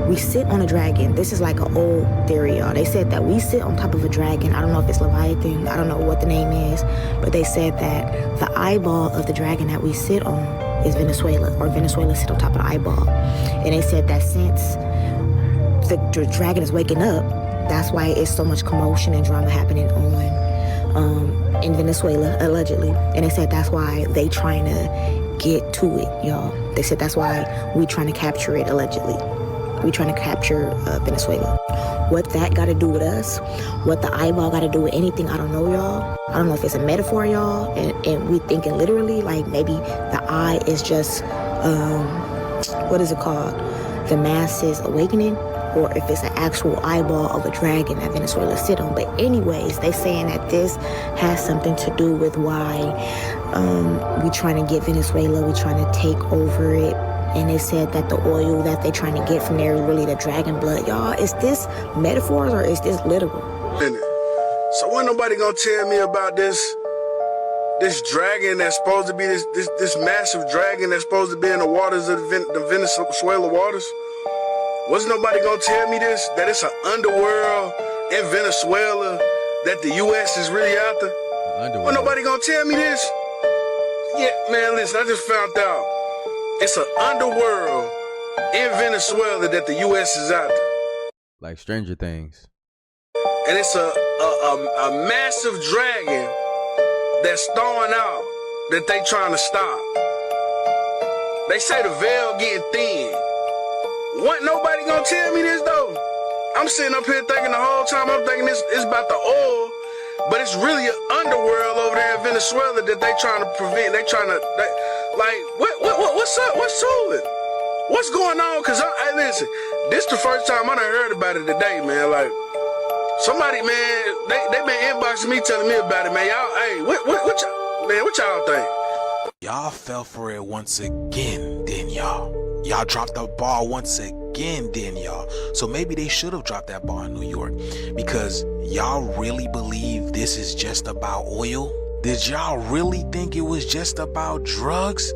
we sit on a dragon. This is like an old theory, y'all. They said that we sit on top of a dragon. I don't know if it's Leviathan. I don't know what the name is. But they said that the eyeball of the dragon that we sit on is Venezuela, or Venezuela sit on top of the eyeball. And they said that since the dragon is waking up, that's why it's so much commotion and drama happening in Venezuela, allegedly. And they said that's why they trying to get to it, y'all. They said that's why we trying to capture it, allegedly. We trying to capture Venezuela. What that got to do with us, what the eyeball got to do with anything, I don't know, y'all. I don't know if it's a metaphor, y'all, and we thinking literally, like maybe the eye is just, what is it called? The masses awakening, or if it's an actual eyeball of a dragon that Venezuela sit on. But anyways, they saying that this has something to do with why we trying to get Venezuela, we trying to take over it. And they said that the oil that they trying to get from there is really the dragon blood. Y'all, is this metaphors or is this literal? So when nobody gonna tell me about this dragon that's supposed to be this massive dragon that's supposed to be in the waters of the Venezuela waters? Wasn't nobody gonna tell me this? That it's an underworld in Venezuela, that the U.S. is really out there? Wasn't nobody gonna tell me this? Yeah, man, listen, I just found out. It's an underworld in Venezuela that the U.S. is out there. Like Stranger Things. And it's a massive dragon that's throwing out that they trying to stop. They say the veil getting thin. What, nobody gonna tell me this though? I'm sitting up here thinking the whole time, I'm thinking it's about the oil, but it's really an underworld over there in Venezuela that they trying to prevent. What's up? What's to it? What's going on? Cause listen, this the first time I done heard about it today, man. Like, somebody, man, they been inboxing me telling me about it, man. Y'all, hey, what y'all think? Y'all fell for it once again, didn't y'all? Y'all dropped the ball once again, didn't y'all? So maybe they should have dropped that ball in New York, because y'all really believe this is just about oil? Did y'all really think it was just about drugs?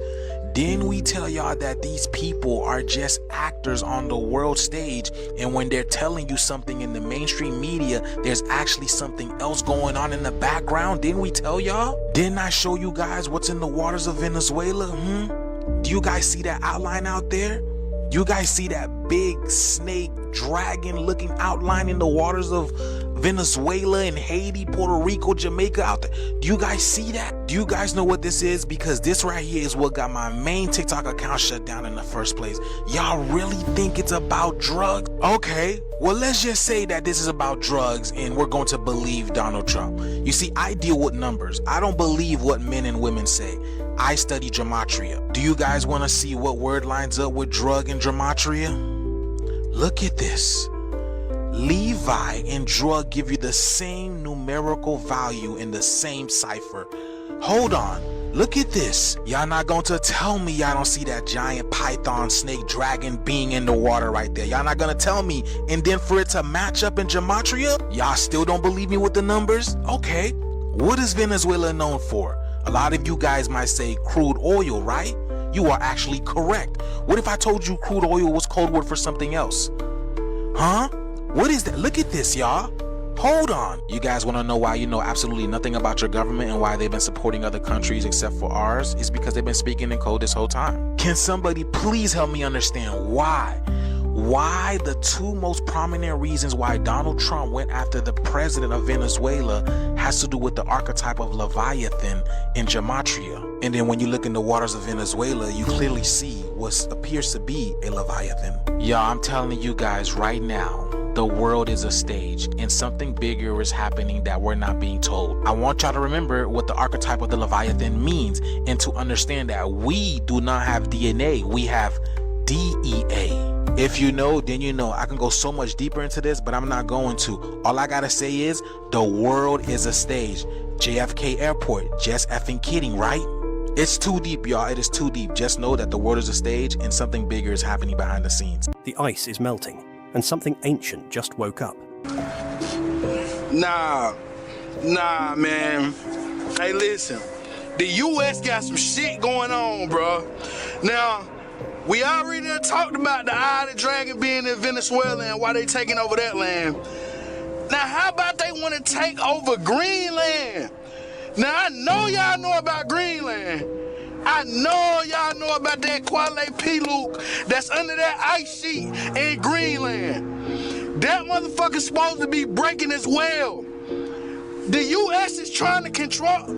Didn't we tell y'all that these people are just actors on the world stage, and when they're telling you something in the mainstream media, there's actually something else going on in the background? Didn't we tell y'all? Didn't I show you guys what's in the waters of Venezuela? Do you guys see that outline out there? You guys see that big snake dragon looking outline in the waters of Venezuela and Haiti, Puerto Rico, Jamaica out there? Do you guys see that? Do you guys know what this is? Because this right here is what got my main TikTok account shut down in the first place. Y'all really think it's about drugs? Okay, well, let's just say that this is about drugs and we're going to believe Donald Trump. You see, I deal with numbers. I don't believe what men and women say. I study gematria. Do you guys want to see what word lines up with drug and gematria? Look at this. Levi and drug give you the same numerical value in the same cipher. Hold on, look at this. Y'all not going to tell me y'all don't see that giant python, snake, dragon being in the water right there. Y'all not gonna tell me, and then for it to match up in gematria, y'all still don't believe me with the numbers? Okay, what is Venezuela known for? A lot of you guys might say crude oil, right? You are actually correct. What if I told you crude oil was code word for something else? Huh? What is that? Look at this, y'all. Hold on. You guys want to know why you know absolutely nothing about your government and why they've been supporting other countries except for ours? It's because they've been speaking in code this whole time. Can somebody please help me understand why? Why the two most prominent reasons why Donald Trump went after the president of Venezuela has to do with the archetype of Leviathan in gematria. And then when you look in the waters of Venezuela, you clearly see what appears to be a Leviathan. Y'all, I'm telling you guys right now, the world is a stage and something bigger is happening that we're not being told. I want y'all to remember what the archetype of the Leviathan means and to understand that we do not have DNA, we have DEA. If you know, then you know. I can go so much deeper into this, but I'm not going to. All I gotta say is the world is a stage. JFK Airport, just effing kidding, right? It's too deep, y'all. It is too deep. Just know that the world is a stage and something bigger is happening behind the scenes. The ice is melting and something ancient just woke up. Nah, man. Hey, listen. The U.S. got some shit going on, bro. Now, We already done talked about the Eye of the Dragon being in Venezuela and why they taking over that land. Now, how about they want to take over Greenland? Now, I know y'all know about Greenland. I know y'all know about that Kwale Piluk that's under that ice sheet in Greenland. That motherfucker's supposed to be breaking as well. The U.S. is trying to control.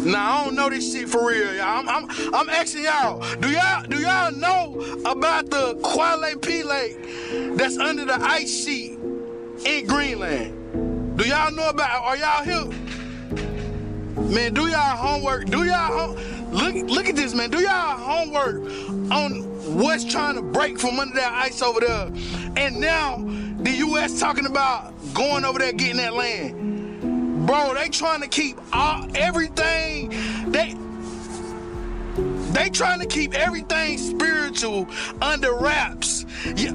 Nah, I don't know this shit for real, y'all. I'm asking y'all. Do y'all know about the Kwale Piluk that's under the ice sheet in Greenland? Do y'all know about? Are y'all here? Man, do y'all homework. Look at this, man. Do y'all homework on what's trying to break from under that ice over there. And now the U.S. talking about going over there getting that land. Bro, they trying to keep everything. They trying to keep everything spiritual under wraps. Yeah.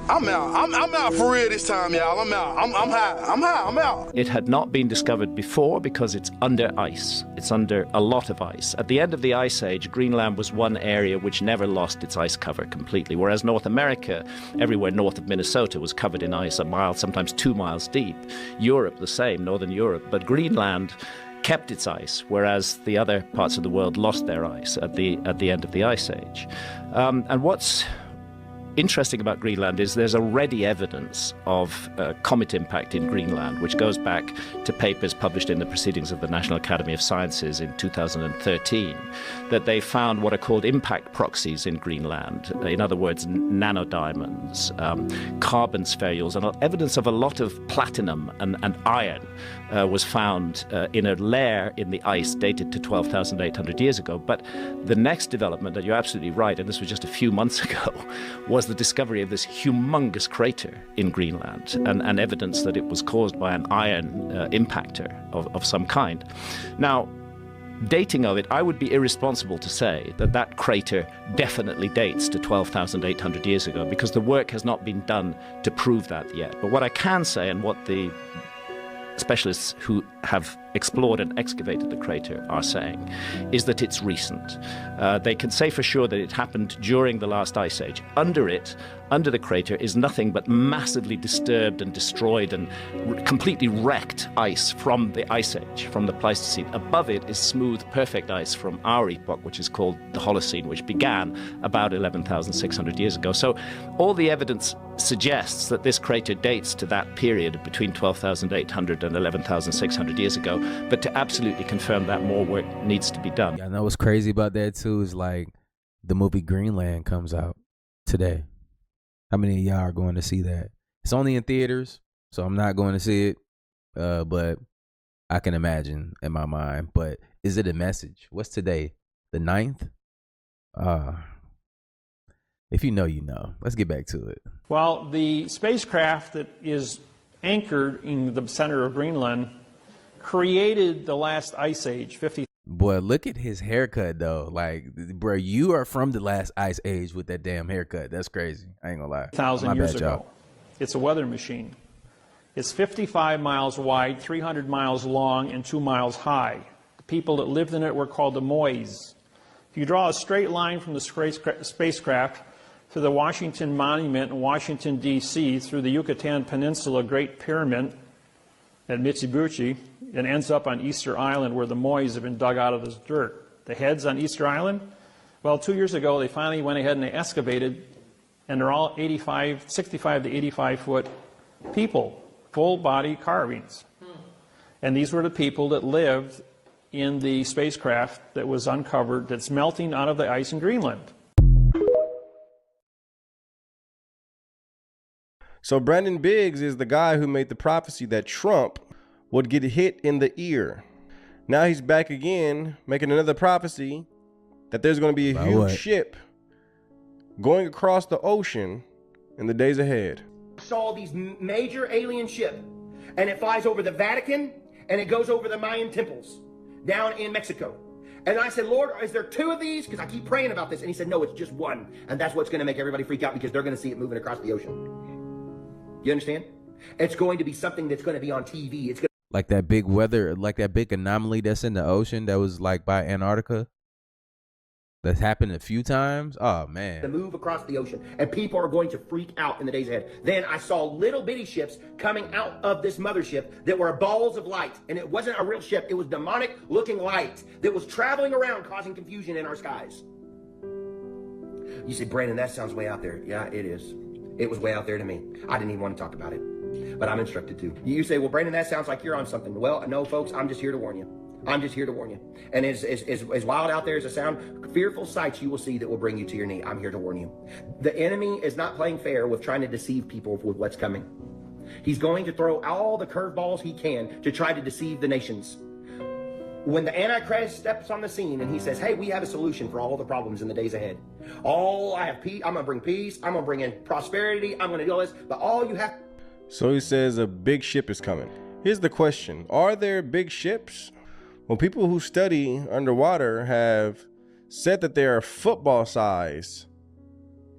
I'm out. I'm out for real this time, y'all. I'm out. I'm high. I'm out. It had not been discovered before because it's under ice. It's under a lot of ice. At the end of the Ice Age, Greenland was one area which never lost its ice cover completely, whereas North America, everywhere north of Minnesota, was covered in ice a mile, sometimes 2 miles deep. Europe, the same, Northern Europe. But Greenland kept its ice, whereas the other parts of the world lost their ice at the end of the Ice Age. And what's interesting about Greenland is there's already evidence of comet impact in Greenland, which goes back to papers published in the Proceedings of the National Academy of Sciences in 2013, that they found what are called impact proxies in Greenland. In other words, nanodiamonds, carbon spherules, and evidence of a lot of platinum and iron was found in a layer in the ice dated to 12,800 years ago. But the next development, and you're absolutely right, and this was just a few months ago, was the discovery of this humongous crater in Greenland and evidence that it was caused by an iron impactor of some kind. Now, dating of it, I would be irresponsible to say that that crater definitely dates to 12,800 years ago, because the work has not been done to prove that yet. But what I can say, and what the specialists who have explored and excavated the crater are saying, is that it's recent. They can say for sure that it happened during the last ice age. Under the crater is nothing but massively disturbed and destroyed and completely wrecked ice from the Ice Age, from the Pleistocene. Above it is smooth, perfect ice from our epoch, which is called the Holocene, which began about 11,600 years ago. So all the evidence suggests that this crater dates to that period between 12,800 and 11,600 years ago. But to absolutely confirm that, more work needs to be done. I know what's crazy about that too is like the movie Greenland comes out today. How many of y'all are going to see that? It's only in theaters, so I'm not going to see it. But I can imagine in my mind. But is it a message? What's today? The 9th? If you know, you know. Let's get back to it. Well, the spacecraft that is anchored in the center of Greenland created the last ice age, 50. Boy, look at his haircut though. Like, bro, you are from the last ice age with that damn haircut. That's crazy. I ain't gonna lie. 1,000 years ago. It's a weather machine. It's 55 miles wide, 300 miles long, and 2 miles high. The people that lived in it were called the Mois. If you draw a straight line from the spacecraft to the Washington Monument in Washington, D.C., through the Yucatan Peninsula Great Pyramid at Mitsubishi, and ends up on Easter Island, where the Mois have been dug out of this dirt. The heads on Easter Island, well, 2 years ago, they finally went ahead and they excavated, and they're all 65 to 85-foot people, full-body carvings. And these were the people that lived in the spacecraft that was uncovered, that's melting out of the ice in Greenland. So Brandon Biggs is the guy who made the prophecy that Trump would get hit in the ear. Now he's back again, making another prophecy that there's going to be a huge ship going across the ocean in the days ahead. Saw these major alien ship, and it flies over the Vatican, and it goes over the Mayan temples down in Mexico. And I said, Lord, is there 2 of these? Because I keep praying about this. And he said, no, it's just one. And that's what's going to make everybody freak out, because they're going to see it moving across the ocean. You understand? It's going to be something that's going to be on TV. It's going like that big weather, like that big anomaly that's in the ocean that was like by Antarctica. That's happened a few times. Oh man. To move across the ocean, and people are going to freak out in the days ahead. Then I saw little bitty ships coming out of this mothership that were balls of light, and it wasn't a real ship. It was demonic looking light that was traveling around causing confusion in our skies. You say, Brandon, that sounds way out there. Yeah, it is. It was way out there to me. I didn't even want to talk about it, but I'm instructed to. You say, well, Brandon, that sounds like you're on something. Well, no, folks, I'm just here to warn you. I'm just here to warn you. And as wild out there as a sound, fearful sights you will see that will bring you to your knee. I'm here to warn you. The enemy is not playing fair with trying to deceive people with what's coming. He's going to throw all the curveballs he can to try to deceive the nations. When the Antichrist steps on the scene and he says, hey, we have a solution for all the problems in the days ahead. I have peace. I'm going to bring peace. I'm going to bring in prosperity. I'm going to do all this. But all you have. So he says a big ship is coming. Here's the question. Are there big ships? Well, people who study underwater have said that there are football-sized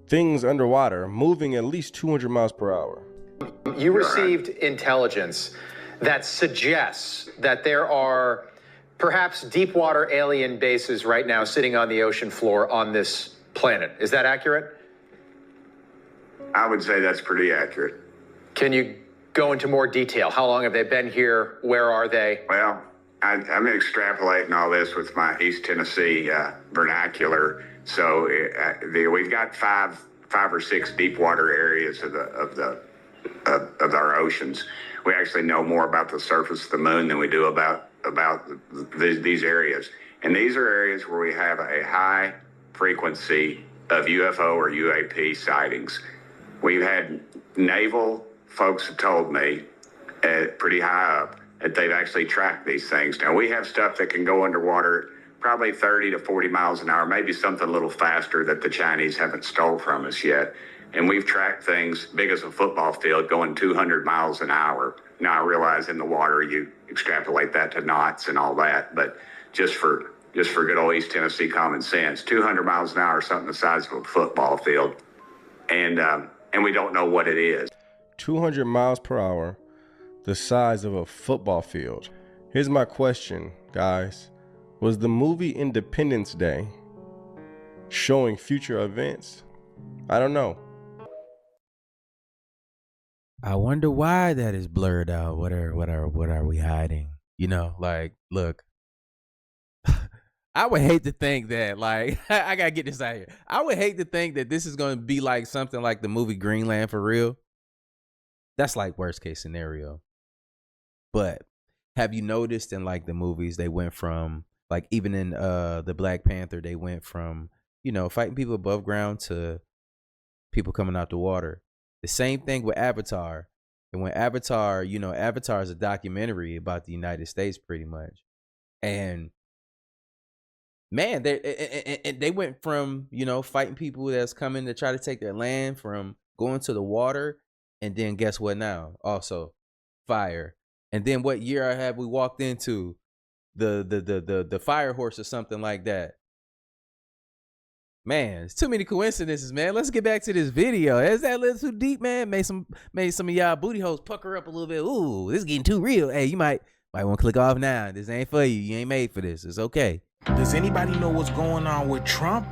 things underwater moving at least 200 miles per hour. You received intelligence that suggests that there are perhaps deep water alien bases right now sitting on the ocean floor on this planet. Is that accurate? I would say that's pretty accurate. Can you go into more detail? How long have they been here? Where are they? Well, I'm extrapolating all this with my East Tennessee vernacular. So we've got five or six deep water areas of our oceans. We actually know more about the surface of the moon than we do about these areas. And these are areas where we have a high frequency of UFO or UAP sightings. We've had naval folks have told me pretty high up that they've actually tracked these things. Now, we have stuff that can go underwater probably 30 to 40 miles an hour, maybe something a little faster that the Chinese haven't stole from us yet. And we've tracked things big as a football field going 200 miles an hour. Now, I realize in the water you extrapolate that to knots and all that, but just for good old East Tennessee common sense, 200 miles an hour is something the size of a football field, and we don't know what it is. 200 miles per hour, the size of a football field. Here's my question, guys. Was the movie Independence Day showing future events? I don't know. I wonder why that is blurred out. What are we hiding? You know, like, look, I would hate to think that, like, I gotta get this out here. I would hate to think that this is gonna be like something like the movie Greenland for real. That's like worst case scenario. But have you noticed in like the movies, they went from, like, even in the Black Panther, they went from, you know, fighting people above ground to people coming out the water. The same thing with Avatar. And when Avatar, you know, Avatar is a documentary about the United States pretty much. And man, they went from, you know, fighting people that's coming to try to take their land, from going to the water, and then guess what now? Also fire. And then what year have we walked into? The fire horse or something like that. Man, it's too many coincidences, man. Let's get back to this video. Is that a little too deep, man? Made some of y'all booty holes pucker up a little bit. Ooh, this is getting too real. Hey, you might want to click off now. This ain't for you. You ain't made for this. It's okay. Does anybody know what's going on with Trump?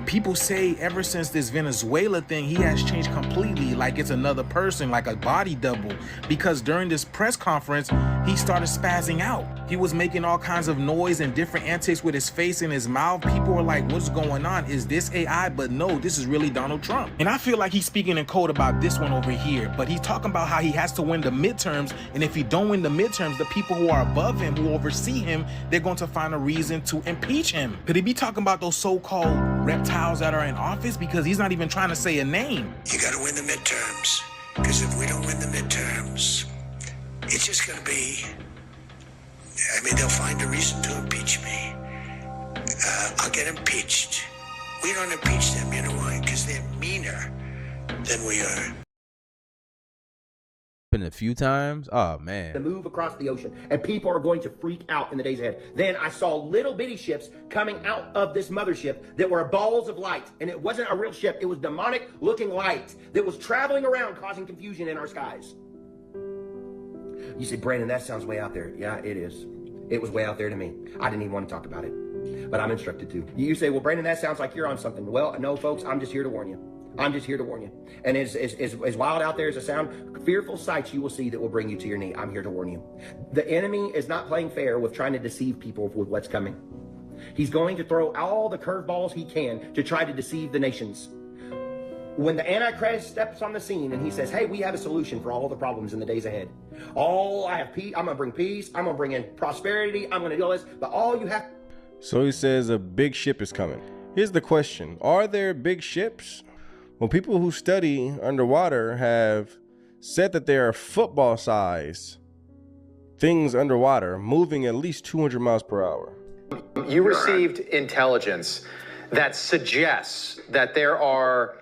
People say ever since this Venezuela thing, he has changed completely, like it's another person, like a body double. Because during this press conference, he started spazzing out. He was making all kinds of noise and different antics with his face and his mouth. People were like, what's going on? Is this AI? But no, this is really Donald Trump. And I feel like he's speaking in code about this one over here, but he's talking about how he has to win the midterms. And if he don't win the midterms, the people who are above him, who oversee him, they're going to find a reason to impeach him. Could he be talking about those so-called reptiles that are in office? Because he's not even trying to say a name. You got to win the midterms, because if we don't win the midterms, it's just going to be, I mean, they'll find a reason to impeach me. I'll get impeached. We don't impeach them, you know why? Because they're meaner than we are. Been a few times. Oh man. To move across the ocean, and people are going to freak out in the days ahead. Then I saw little bitty ships coming out of this mothership that were balls of light, and it wasn't a real ship. It was demonic looking light that was traveling around causing confusion in our skies. You say, Brandon, that sounds way out there. Yeah, it is. It was way out there to me. I didn't even want to talk about it, but I'm instructed to. You say, well, Brandon, that sounds like you're on something. Well, no, folks, I'm just here to warn you. I'm just here to warn you. And as wild out there as a sound, fearful sights you will see that will bring you to your knee. I'm here to warn you. The enemy is not playing fair with trying to deceive people with what's coming. He's going to throw all the curveballs he can to try to deceive the nations. When the Antichrist steps on the scene and he says, hey, we have a solution for all the problems in the days ahead. I have peace. I'm going to bring peace. I'm going to bring in prosperity. I'm going to do all this. But all you have. So he says a big ship is coming. Here's the question. Are there big ships? Well, people who study underwater have said that there are football-sized things underwater moving at least 200 miles per hour. You received intelligence that suggests that there are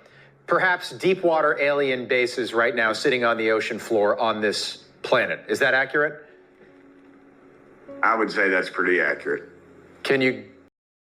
perhaps deep water alien bases right now sitting on the ocean floor on this planet. Is that accurate? I would say that's pretty accurate. Can you